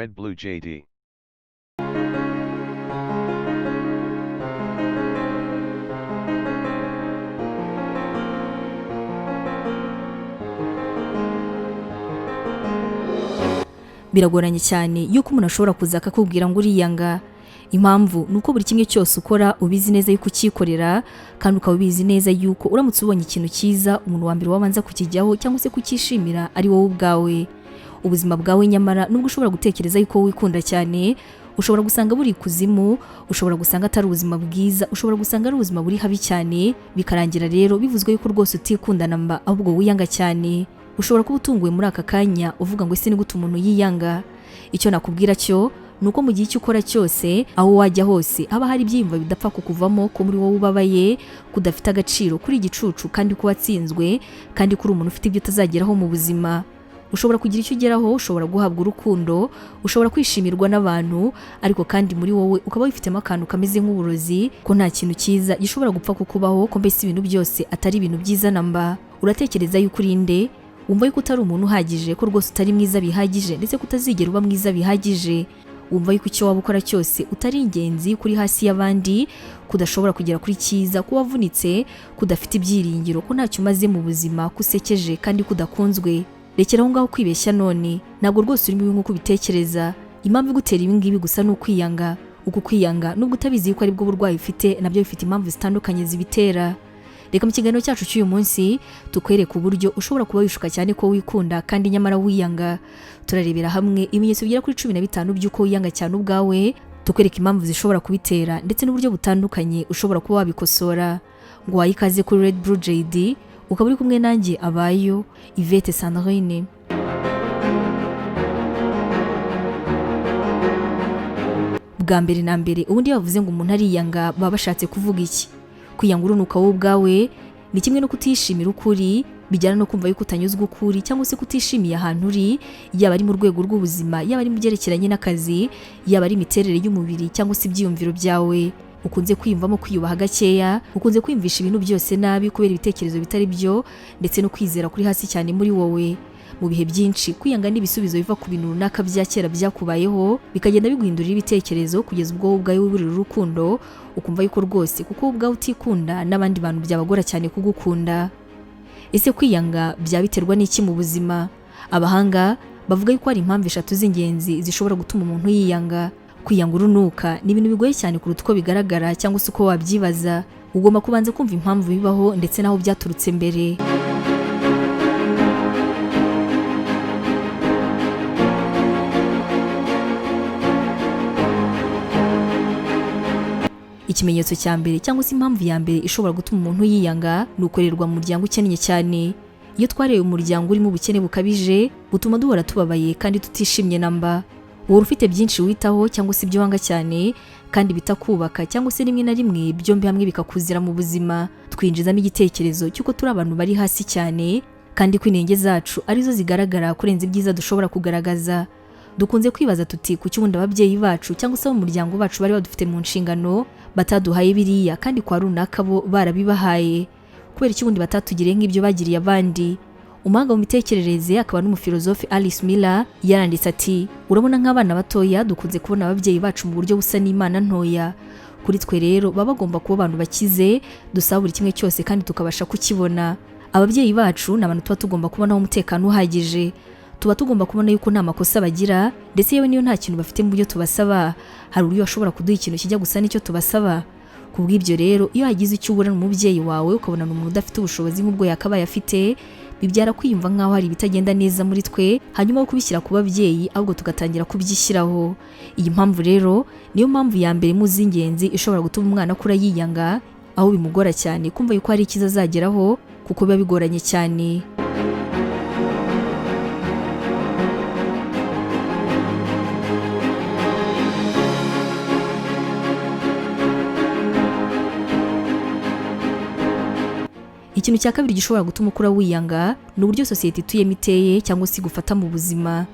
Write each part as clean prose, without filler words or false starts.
Red Blue JD. Biragoranye cyane yuko umuntu ashobora kuza akakubwira ngo uriyanga. Impamvu nuko buri kimwe cyose ukora ubizi neza yuko ukikorera, kandi ukaba ubizi neza yuko uramutse ubonye ikintu cyiza umuntu wa mbere wabanza kukijyaho cyangwa se kukishimira ari wowe ubwawe. Ubuzima bwawe nyamara nubwo ushobora gutekereza yuko wikunda cyane, ushobora gusanga buri kuzimu, ushobora gusanga atari ubuzima bwiza, ushobora gusanga ari ubuzima buri habi cyane, bikarangira rero bivuzwe yuko rwose utikundana mba ahubwo wiyanga cyane. Ushobora kuba utunguwe muri aka kanya uvuga ngo ese ni gute umuntu yiyanga. Icyo nakubwira cyo nuko mu gihe icyo ukora cyose, aho wajya hose haba hari ibyiyumvo bidapfa kukuvamo ko muri wowe ubabaye, kudafite agaciro, kuri igicucu, kandi ko watsinzwe, kandi kuri umuntu ufite ibyo utazageraho mu buzima. Ushobora kugira icyo ugeraho, ushobora guhabwa urukundo, ushobora kwishimirwa n'abantu, ariko kandi muri wowe ukaba wifitemo akantu kameze nk'uburozi ko nta kintu cyiza gishobora gupfa kukubaho, ko mbese ibintu byose atari ibintu byiza namba. Uratekereza yuko urinde, wumva yuko utari umuntu uhagije, ko rwose utari mwiza bihagije, ndetse kutazigera uba mwiza bihagije. Wumva yuko icyo waba ukora cyose utari ingenzi, kuri hasi y'abandi, kudashobora kugera kuri cyiza, ko wavunitse, kudafite ibyiringiro, ko ntacyo umaze mu buzima, kusekeje kandi kudakunzwe. Rekera aho ngaho kwibeshya none, ntabwo rwose uri mubi nk'uko ubitekereza. Impamvu igutera ibi ngibi gusa ni ukwiyanga. Uku kwiyanga nubwo utabizi yuko ari bwo burwayi ufite, nabyo bifite impamvu zitandukanye zibitera. Reka mu kiganiro cyacu cy'uyu munsi tukwereka uburyo ushobora kuba wishuka cyane ko wikunda kandi nyamara wiyanga. Turarebera hamwe ibimenyetso bigera kuri 15 by'uko wiyanga cyane ubwawe, tukwereka impamvu zishobora kubitera ndetse n'uburyo butandukanye ushobora kuba wabikosora. Ngo wayikaze kuri Red Blue JD, ukaba uri kumwe nanjye Abayo Yvette Sandrine. Bwa mbere na mbere, ubundi bavuze ngo umuntu ariyanga baba bashatse kuvuga iki? Kwiyanga urunuka wowe ubwawe ni kimwe no kutishimira ukuri, bijyana no kumva yuko utanyuzwa ukuri, cyangwa se kutishimiye ahantu uri, yaba ari mu rwego rw'ubuzima, yaba ari mu byerekeranye n'akazi, yaba ari imiterere y'umubiri cyangwa se ibyiyumviro byawe. Ukunze kwiyumvamo kwiyubaha gakeya, ukunze kwiyumvisha ibintu byose nabi kubera ibitekerezo bitari byo, ndetse no kwizera kuri hasi cyane muri wowe. Mu bihe byinshi kwiyanga n'ibisubizo biva ku bintu runaka bya kera byakubayeho, bikagenda biguhindurira ibitekerezo kugeza ubwo wowe ubwawe wiburira urukundo, ukumva yuko rwose kuko wowe ubwawe utikunda n'abandi bantu byabagora cyane kugukunda. Ese kwiyanga byabiterwa n'iki mu buzima? Abahanga bavuga yuko hari impamvu 3 z'ingenzi zishobora gutuma umuntu yiyanga. Kwiyanga urunuka ni ibintu bigoye cyane kuruta uko bigaragara cyangwa se uko wabyibaza. Ugomba kubanza kumva impamvu bibaho ndetse naho byaturutse mbere. Ikimenyetso cya mbere cyangwa se impamvu ya mbere ishobora gutuma umuntu yiyanga ni ukorerwa mu muryango ukennye cyane. Iyo twareye umuryango urimo ubukene bukabije, butuma duhora tubabaye kandi tutishimye namba. Wowe ufite byinshi witaho cyangwa se ibyo wanga cyane kandi bitakubaka, cyangwa se rimwe na rimwe byombi hamwe bikakuzira mu buzima. Twinjizamo igitekerezo cyuko turi abantu bari hasi cyane, kandi ko inenge zacu arizo zigaragara kurenza ibyiza dushobora kugaragaza. Dukunze kwibaza tuti kuki ubundi ababyeyi bacu cyangwa se mu muryango bacu bari badufite mu nshingano bataduhaye biriya, kandi kwa runaka bo barabibahaye. Kubera iki ubundi batatugiriye nk'ibyo bagiriye abandi? Umuhanga mu mitekerereze akaba n'umufilozofi Alice Miller yaranditse ati, urabona nk'abana batoya dukunze kubona ababyeyi bacu mu buryo busa n'Imana ntoya. Kuri twe rero baba bagomba kuba abantu bakize, dusaba buri kimwe cyose kandi tukabasha kukibona. Ababyeyi bacu ni abantu tuba tugomba kubonaho umutekano uhagije. Tuba tugomba kubona yuko nta makosa bagira, ndetse yewe niyo nta kintu bafite mu byo tubasaba, hari uburyo bashobora kuduha ikintu kijya gusa n'icyo tubasaba. Kubw'ibyo rero iyo hagize icyo ubura n'umubyeyi wawe ukabona umuntu udafite ubushobozi nk'ubwo yakabaye afite, bibyara kwiyumva nk'aho hari ibitagenda neza muri twe, hanyuma yo kubishyira ku babyeyi ahubwo tugatangira kubyishyiraho. Iyi mpamvu rero niyo mpamvu ya mbere mu z'ingenzi ishobora gutuma umwana akura yiyanga, aho bimugora cyane kumva yuko hari icyiza azageraho kuko biba bigoranye cyane. Ikintu cya kabiri gishobora gutuma ukura wiyanga ni uburyo sosiyete ituyemo iteye cyangwa se gufata mu buzima.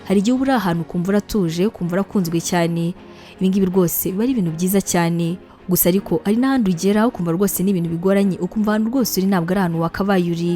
Hari igihe uri ahantu ukumva uratuje, ukumva urakunzwe cyane. Ibi ngibi rwose biba ari ibintu byiza cyane. Gusa ariko ari n'ahandi ugera ukumva rwose ni ibintu bigoranye, ukumva ahantu rwose uri ntabwo ari ahantu wakabaye uri.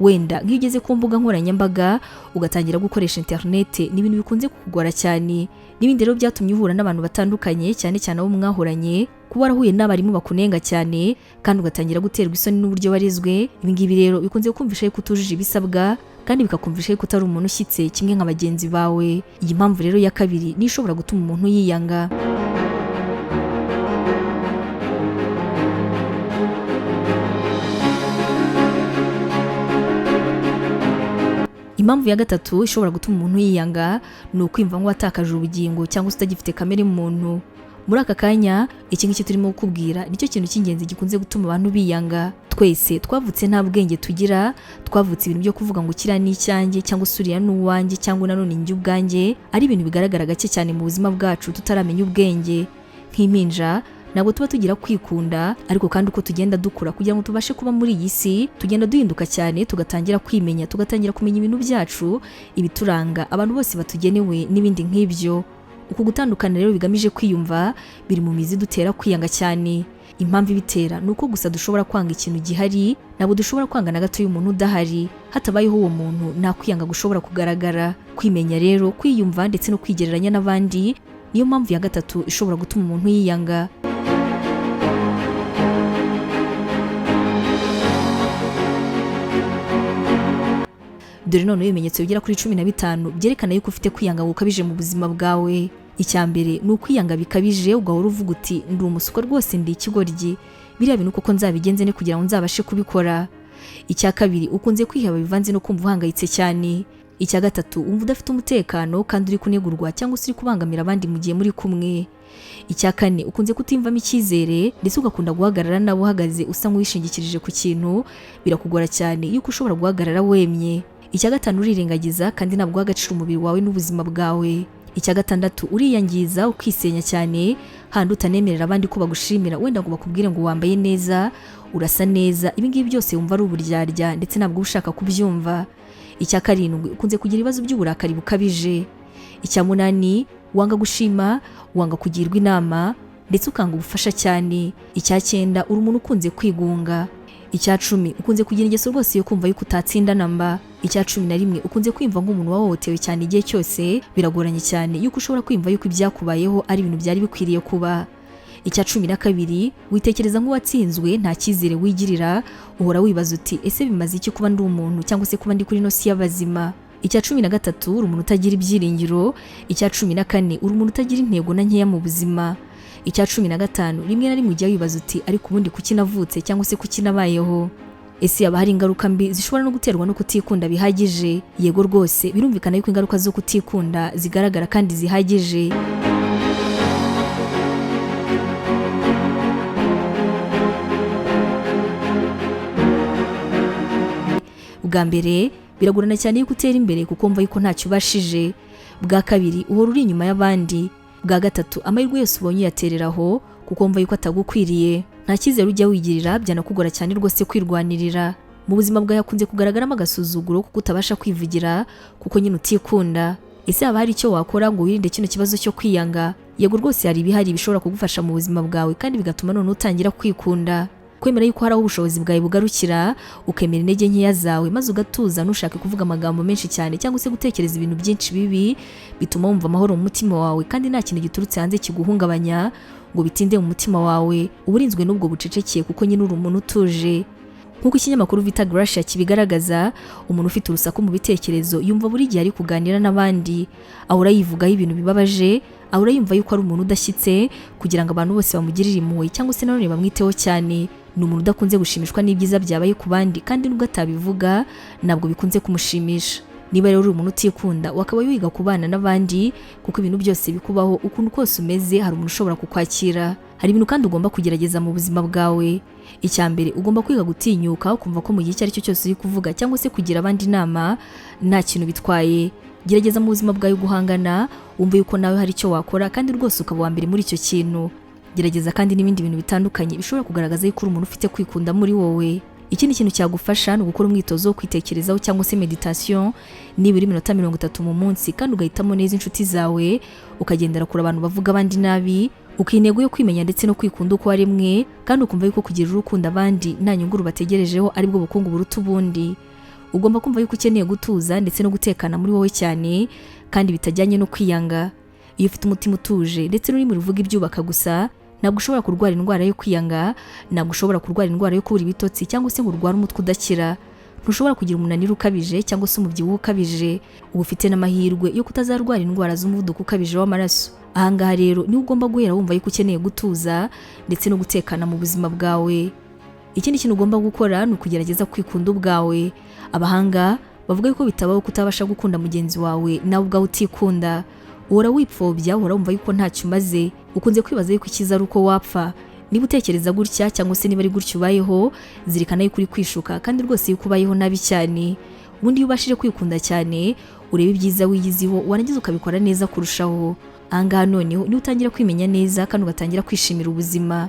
wenda nk'iyo ugeze ku mbuga nkoranyambaga ugatangira gukoresha internet ni ibintu bikunze kukugora cyane. N'ibindi rero byatumye uhura n'abantu batandukanye cyane cyane abo mwahoranye, kuba warahuye n'abarimu bakunenga cyane kandi ugatangira guterwa isoni n'uburyo warezwe. Ibi ngibi rero bikunze kumvisha ko utujuje ibisabwa kandi bikakumvisha ko utari umuntu ushyitse kimwe nka bagenzi bawe. Iyi mpamvu rero ya kabiri ni ishobora gutuma umuntu yiyanga. Impamvu ya gatatu ishobora gutuma umuntu yiyanga ni ukwimva nk'uwatakaje ubugingo cyangwa se utagifite kamere muntu. Muri aka kanya iki ngiki turimo kukubwira nicyo kintu cy'ingenzi gikunze gutuma abantu biyanga. Twese twavutse nta bwenge tugira, twavutse ibintu byo kuvuga ngo kiriya ni icyanjye cyangwa se uriya ni uwanjye cyangwa nanone njye ubwanjye, ari ibintu bigaragara gake cyane mu buzima bwacu tutaramenya ubwenge. Nk'impinja ntabwo tuba tugira kwikunda, ariko kandi uko tugenda dukura kugira ngo tubashe kuba muri iyi si tugenda duhinduka cyane, tugatangira kwimenya, tugatangira kumenya ibintu byacu, ibituranga, abantu bose batugenewe n'ibindi nk'ibyo. Uku gutandukana rero bigamije kwiyumva biri mu mizi dutera kwiyanga cyane. Impamvu ibitera ni uko gusa dushobora kwanga ikintu gihari, ntabwo dushobora kwanga na gato y'umuntu udahari. Hatabayeho uwo muntu nta kwiyanga gushobora kugaragara. Kwimenya rero, kwiyumva ndetse no kwigereranya n'abandi niyo mpamvu ya gatatu ishobora gutuma umuntu yiyanga. Dore none ibimenyetso bigera kuri 15 byerekana yuko ufite kwiyanga gukabije mu buzima bwawe. Icya mbere ni ukwiyanga bikabije ugahora uvuga uti ndi umusuko rwose, ndi ikigoryi, biriya bintu koko nzabigenze ne kugira ngo nzabashe kubikora. Icya kabiri ukunze kwiheba bivanze no kumva uhangayitse cyane. Icya gatatu wumva udafite umutekano kandi uri kunegurwa cyangwa se uri kubangamira abandi mu gihe muri kumwe. Icya kane ukunze kutimvamo icyizere ndetse ugakunda guhagarara nabo uhagaze usa nk'uwishingikirije ku kintu, birakugora cyane yuko ushobora guhagarara wemye. Icya gatanu urirengagiza kandi ntabwo agaciro umubiri wawe n'ubuzima bwawe. Icya gatandatu uriyangiza ukisenya cyane, handi utanemerera abandi ko bagushimira, wenda ngo bakubwire ngo wambaye neza, urasa neza. Ibi ngibi byose wumva ari uburyarya ndetse ntabwo ushaka kubyumva. Icya karindwi ukunze kugira ibibazo by'uburakari bukabije. Icya munani wanga gushima, wanga kugirwa inama ndetse ukanga ubufasha cyane. Icya cyenda uri umuntu ukunze kwigunga. Icya cumi ukunze kugira ingeso rwose yo kumva yuko utatsinda namba. Icya 11 ukunze kwimva nk'umuntu wahohotewe cyane igihe cyose, biragoranye cyane yuko ushobora kwimva yuko ibyakubayeho ari ibintu byari bikwiriye kuba. Icya 12 witekereza nk'uwatsinzwe, nta cyizere wigirira, uhora wibaza uti ese bimaze iki kuba ndi umuntu cyangwa se kuba ndi kuri no si y'abazima. Icya 13 uri umuntu utagira ibyiringiro. Icya 14 uri umuntu utagira intego na nkeya mu buzima. Icya 15 rimwe na rimwe ujya wibaza uti ariko ubundi kuki navutse cyangwa se kuki nabayeho. Ese yaba hari ingaruka mbi zishobora no guterwa no kutikunda bihagije? Yego rwose birumvikana yuko ingaruka zo kutikunda zigaragara kandi zihagije. Bwa mbere biragorana cyane yuko utera imbere kuko mva yuko ntacyo ubashije. Bwa kabiri uhora uri inyuma y'abandi. Bwa gatatu amahirwe yose ubonye uyatereraho kuko mva yuko atagukwiriye. Nta cyizere ujya wigirira, byanakugora cyane rwose kwirwanirira. Mu buzima bwawe hakunze kugaragaramo agasuzuguro kuko utabasha kwivugira kuko nyine utikunda. Ese haba hari icyo wakora ngo wirinde kino kibazo cyo kwiyanga? Yego rwose hari ibihari bishobora kugufasha mu buzima bwawe kandi bigatuma none utangira kwikunda. Kwemera yuko hari aho ubushobozi bwawe bugarukira, ukemera intege nkeya zawe maze ugatuza ntushake kuvuga amagambo menshi cyane cyangwa se gutekereza ibintu byinshi bibi bituma wumva amahoro mu mutima wawe kandi nta kintu giturutse hanze kiguhungabanya ngo bitinde mu mutima wawe. Uburinzwe n'ubwo bucecekeye kuko nyine uri umuntu utuje. Nk'uko ikinyamakuru Vita Gracia kibigaragaza, umuntu ufite urusaku mu bitekerezo yumva buri gihe ari kuganira n'abandi, ahora yivugaho ibintu bibabaje, ahora yumva yuko ari umuntu udashyitse kugira ngo abantu bose bamugirire impuhwe cyangwa se nanone bamwiteho cyane. Ni umuntu udakunze gushimishwa n'ibyiza byabaye ku bandi kandi nubwo atabivuga ntabwo bikunze kumushimisha. Niba rero uri umuntu utikunda wakaba wiga kubana n'abandi kuko ibintu byose bikubaho ukuntu kose umeze hari umuntu ushobora kukwakira. Hari ibintu kandi ugomba kugerageza mu buzima bwawe. Icya mbere ugomba kwiga gutinyuka ukumva ko mu gihe icyo ari cyo cyose uri kuvuga cyangwa se kugira abandi inama nta kintu bitwaye. Gerageza mu buzima bwawe guhangana, wumve yuko nawe hari icyo wakora kandi rwose ukaba wa mbere muri icyo kintu. Gerageza kandi n'ibindi bintu bitandukanye bishobora kugaragaza yuko uri umuntu ufite kwikunda muri wowe. Ikindi kintu cyagufasha ni ugukora umwitozo wo kwitekerezaho cyangwa se meditation nibura iminota 30 mu munsi kandi ugahitamo neza inshuti zawe, ukagendera kure abantu bavuga abandi nabi, ukinego yo kwimenya ndetse no kwikunda uko ari mwe kandi ukumva yuko kugira urukundo abandi nta nyungu rubategerejeho ari bwo bukungu buruta ubundi. ugomba kumva yuko ukeneye gutuza ndetse no gutekana muri wowe cyane kandi bitajyanye no kwiyanga. Iyo ufite umutima utuje ndetse n'urimo ruvuga ibyubaka gusa, ntabwo ushobora kurwara indwara yo kwiyanga, ntabwo ushobora kurwara indwara yo kubura ibitotsi cyangwa se ngo urware umutwe udakira. Ntushobora kugira umunaniro ukabije cyangwa se umubyibuho ukabije. Uba ufite n'amahirwe yo kutazarwara indwara z'umuvuduko ukabije w'amaraso. Ahangaha rero niho ugomba guhera wumva yuko ukeneye gutuza ndetse no gutekana mu buzima bwawe. Ikindi kintu ugomba gukora ni ukugerageza kwikunda ubwawe. Abahanga bavuga yuko bitabaho kutabasha gukunda mugenzi wawe nawe ubwawe utikunda. Uhora wipfobya, uhora wumva yuko ntacyo umaze. Ukunze kwibaza yuko icyiza ari uko wapfa. Niba utekereza gutya cyangwa se niba ari gutyo ubayeho, zirikana yuko uri kwishuka kandi rwose yuko ubayeho nabi cyane. Ubundi iyo ubashije kwikunda cyane, ureba ibyiza wiyiziho, warangiza ukabikora neza kurushaho. Ahangaha noneho niho utangira kwimenya neza kandi ugatangira kwishimira ubuzima.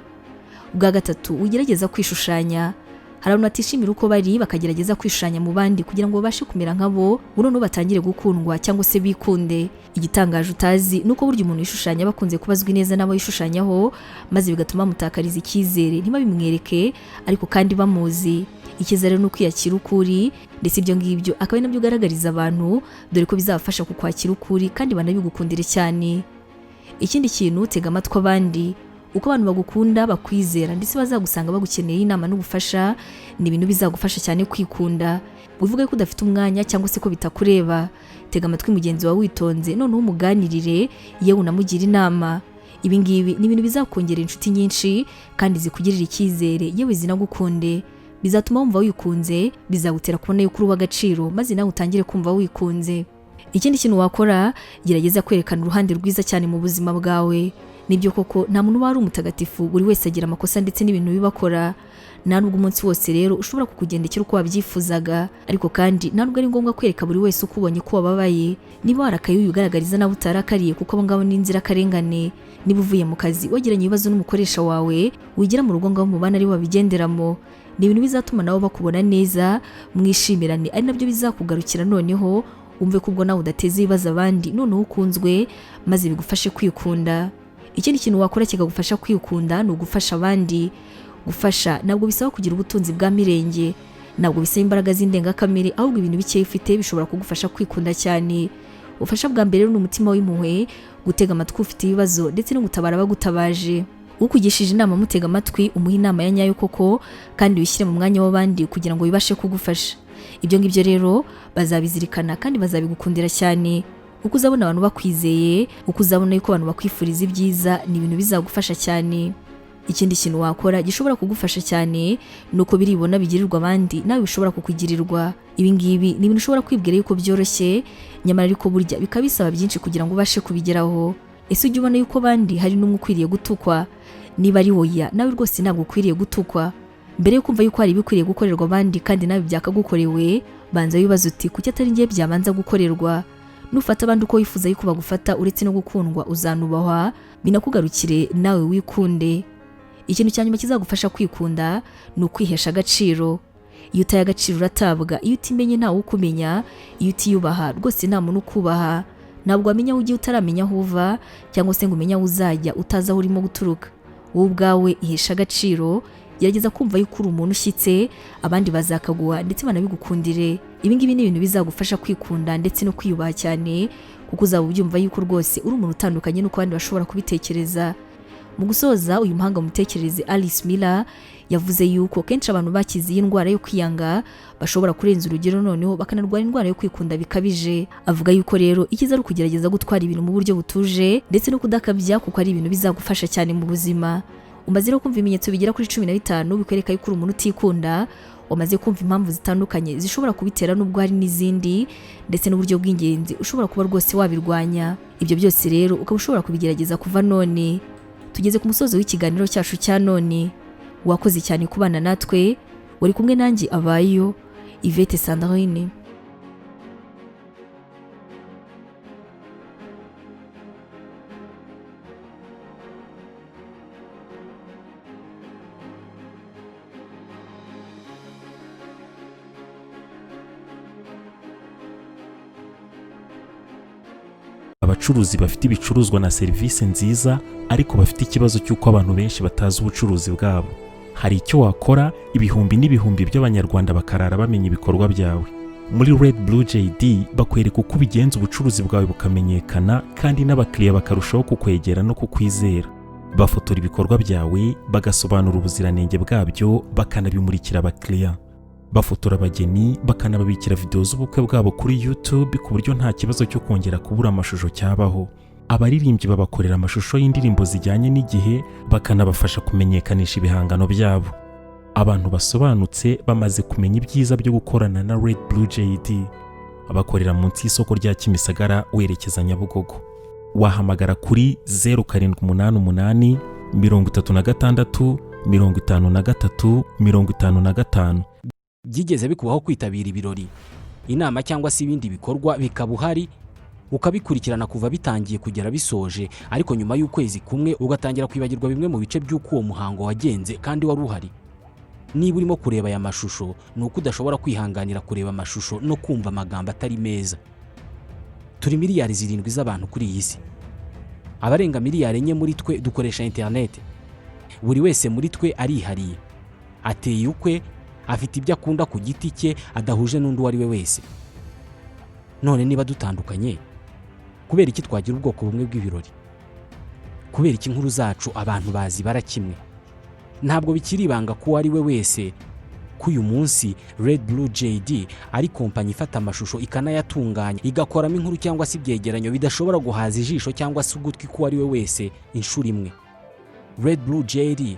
Ubwa gatatu, ugerageza kwishushanya. Hari abantu batishimira uko bari bakagerageza kwishushanya mu bandi kugira ngo babashe kumera nkabo, burundu batangire gukundwa cyangwa se bikunde. Igitangaje utazi nuko burya umuntu yishushanya bakunze kubazwi neza n'abo yishushanyaho, maze bigatuma mutakariza icyizere ntibabimwereke ariko kandi bamuzi. Icyizere ni ukwiyakira ukuri, ndetse ibyo ngibyo akaba ari nabyo ugaragariza abantu, dore ko bizabafasha kukwakira ukuri kandi banabigukundire cyane. Ikindi kintu, tega amatwi abandi. Uko abantu bagukunda, bakwizera ndetse bazagusanga bagukeneye inama n'ubufasha, ni ibintu bizagufasha cyane kwikunda. Uvuga ko udafite umwanya cyangwa se ko bitakureba. Tega amatwi mugenzi wawe witonze, noneho umuganirire, yewe unamugira inama. Ibi ngibi ni ibintu bizakongera inshuti nyinshi kandi zikugirira icyizere, yewe zinagukunde. Bizatuma wumva wikunze, bizagutera kubona yuko uri uw'agaciro, maze nawe utangire kumva wikunze. Ikindi kintu wakora, gerageza kwerekana uruhande rwiza cyane mu buzima bwawe. Nibyo koko nta muntu wari umutagatifu, buri wese agira amakosa ndetse n'ibintu bibakora. Nta nubwo umunsi wose rero ushobora kukugendekera uko wabyifuzaga, ariko kandi nta nubwo ari ngombwa kwereka buri wese uko ubonye ko wababaye. Niba warakaye uyigaragariza nawe utarakariye, kuko abo ngabo ni inzirakarengane. Niba uvuye mu kazi wagiranye ibibazo n'umukoresha wawe, wigira mu rugo ngaho mubana ari wabigenderamo, ni ibintu bizatuma nabo bakubona neza, mwishimirane, ari nabyo bizakugarukira noneho wumve ko ubwo nawe udateze ibibazo abandi, noneho ukunzwe, maze bigufashe kwikunda. Ikindi kintu wakora kikagufasha kwikunda ni ugufasha abandi. Gufasha ntabwo bisaba kugira ubutunzi bwa mirenge, ntabwo bisaba imbaraga z'indengakamere, ahubwo ibintu bike ufite bishobora kugufasha kwikunda cyane. Ubufasha bwa mbere ni umutima w'impuhwe, gutega amatwi ufite ibibazo ndetse no gutabara abagutabaje. Ukugishije inama mutega amatwi, umuha inama ya nyayo koko, kandi wishyire mu mwanya w'abandi kugira ngo bibashe kugufasha. Ibyo ngibyo rero bazabizirikana kandi bazabigukundira cyane. Uko uzabona abantu bakwizeye, uko uzabona yuko abantu bakwifuriza ibyiza, ni ibintu bizagufasha cyane. Ikindi kintu wakora gishobora kugufasha cyane nuko biribona bigirirwa abandi nawe bishobora kukugirirwa. Ibi ngibi ni ibintu ushobora kwibwira yuko byoroshye, nyamara ariko burya bikabisaba byinshi kugira ngo ubashe kubigeraho. Ese ujye ubona yuko abandi hari n'umwe ukwiriye gutukwa? Niba ari oya, nawe rwose ntabwo ukwiriye gutukwa. Mbere yo kumva yuko hari ibikwiriye gukorerwa abandi kandi nawe byakagukorewe, banza wibaza uti kuki atari ngiye byabanza gukorerwa. Nufata abandi uko wifuza yuko bagufata uretse no gukundwa, uzanubahwa, binakugarukire nawe wikunde. Ikintu cya nyuma kizagufasha kwikunda ni ukwihesha agaciro. Iyo utaye agaciro uratabwa, iyo utimenye ntawe ukumenya, iyo utiyubaha rwose nta muntu ukubaha. Ntabwo wamenya aho ugiye utaramenya aho uva, cyangwa se ngo umenye aho uzajya utazi aho urimo guturuka. Wowe ubwawe ihesha agaciro, gerageza kumva yuko uri umuntu ushyitse, abandi bazakaguha ndetse banabigukundire. Ibi ngibi ni ibintu bizagufasha kwikunda ndetse no kwiyubaha cyane, kuko uzaba ubyumva yuko rwose uri umuntu utandukanye n'uko abandi bashobora kubitekereza. Mu gusoza, uyu muhanga mu mitekerereze Alice Miller yavuze yuko kenshi abantu bakize iyi ndwara yo kwiyanga bashobora kurenza urugero, noneho bakanarwara indwara yo kwikunda bikabije. Avuga yuko rero icyiza ari ukugerageza gutwara ibintu mu buryo butuje ndetse no kudakabya, kuko ari ibintu bizagufasha cyane mu buzima. Umaze rero kumva ibimenyetso bigera kuri 15 bikwereka yuko uri umuntu utikunda, wamaze kumva impamvu zitandukanye zishobora kubitera n'ubwo hari n'izindi, ndetse n'uburyo bw'ingenzi ushobora kuba rwose wabirwanya. Ibyo byose rero ukaba ushobora kubigerageza kuva none. Tugeze ku musozo w'ikiganiro cyacu cya none. Wakoze cyane kubana natwe, wari kumwe nanjye Abayo Yvette Sandrine. Abacuruzi bafite ibicuruzwa na serivisi nziza, ariko bafite ikibazo cy'uko abantu benshi batazi ubucuruzi bwabo. Hari icyo wakora, ibihumbi n'ibihumbi by'abanyarwanda bakarara bamenya ibikorwa byawe. Muri Red Blue JD bakwereka uko ubigenza ubucuruzi bwawe bukamenyekana kandi n'abakiriya bakarushaho kukwegera no kukwizera. Bafotora ibikorwa byawe, bagasobanura ubuziranenge bwabyo, bakanabimurikira abakiriya. Bafotora abageni, bakanababikira video z'ubukwe bwabo kuri YouTube ku buryo nta kibazo cyo kongera kubura amashusho cyabaho. Abaririmbyi babakorera amashusho y'indirimbo zijyanye n'igihe, bakanabafasha kumenyekanisha ibihangano byabo. Abantu basobanutse bamaze kumenya ibyiza byo gukorana na Red Blue JD. Abakorera munsi y'isoko rya Kimisagara werekeza Nyabugogo. Wahamagara kuri 0788 36 53 55. Byigeze bikubaho kwitabira ibirori, inama cyangwa se ibindi bikorwa bikaba uhari ukabikurikirana kuva bitangiye kugera bisoje, ariko nyuma y'ukwezi kumwe ugatangira kwibagirwa bimwe mu bice by'uko uwo muhango wagenze kandi wari uhari? Niba urimo kureba aya mashusho, nuko udashobora kwihanganira kureba amashusho no kumva amagambo atari meza. Turi miliyari 7 z'abantu kuri iyi si. Abarenga miliyari 4 muri twe dukoresha internet. Buri wese muri twe arihariye, ateye ukwe, afite ibyo akunda ku giti cye adahuje n'undi uwo ari we wese. None niba dutandukanye, kubera iki twagira ubwoko bumwe bw'ibirori? Kubera iki inkuru zacu abantu bazi barakimwe? Ntabwo bikiri ibanga ko ari we wese ko uyu munsi Red Blue JD ari kompanyi ifata amashusho ikanayatunganya, igakoramo inkuru cyangwa se ibyegeranyo bidashobora guhaza ijisho cyangwa se ugutwi ko ari we wese inshuro imwe. Red Blue JD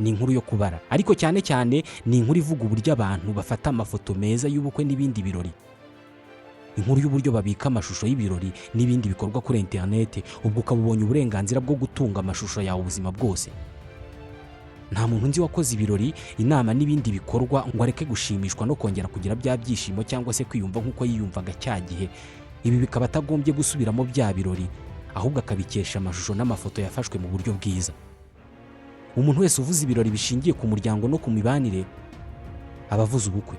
ni inkuru yo kubara, ariko cyane cyane ni inkuru ivuga uburyo abantu bafata amafoto meza y'ubukwe n'ibindi birori. Inkuru y'uburyo babika amashusho y'ibirori n'ibindi bikorwa kuri internet, ubwo ukabubonye uburenganzira bwo gutunga amashusho yawe ubuzima bwose. Nta muntu nzi wakoze ibirori, inama n'ibindi bikorwa ngo areke gushimishwa no kongera kugira bya byishimo cyangwa se kwiyumva nk'uko yiyumvaga cya gihe. Ibi bikaba atagombye gusubiramo bya birori, ahubwo akabikesha amashusho n'amafoto yafashwe mu buryo bwiza. Umuntu wese uvuze ibirori bishingiye ku muryango no ku mibanire abavuze ubukwe.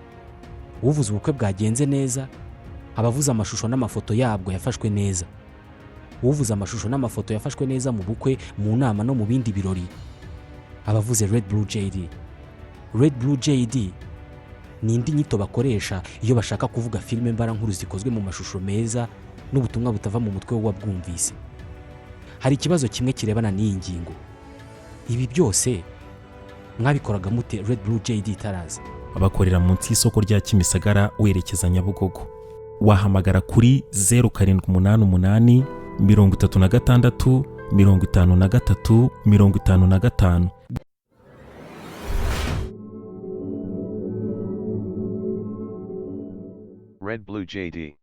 Uvuze ubukwe bwagenze neza, abavuze amashusho n'amafoto yabwo yafashwe neza. Uvuze amashusho n'amafoto yafashwe neza mu bukwe, mu nama no mu bindi birori, abavuze Red Blue JD. Red Blue JD ni indi nyito bakoresha iyo bashaka kuvuga filime mbarankuru zikozwe mu mashusho meza n'ubutumwa butava mu mutwe w'uwabwumvise. Hari ikibazo kimwe kirebana n'iyi ngingo. Ibi byose mwabikoraga mute Red Blue JD itaraza? Abakorera munsi y'isoko rya Kimisagara werekeza Nyabugogo. Wahamagara kuri 0788 36 53 55. Red Blue JD.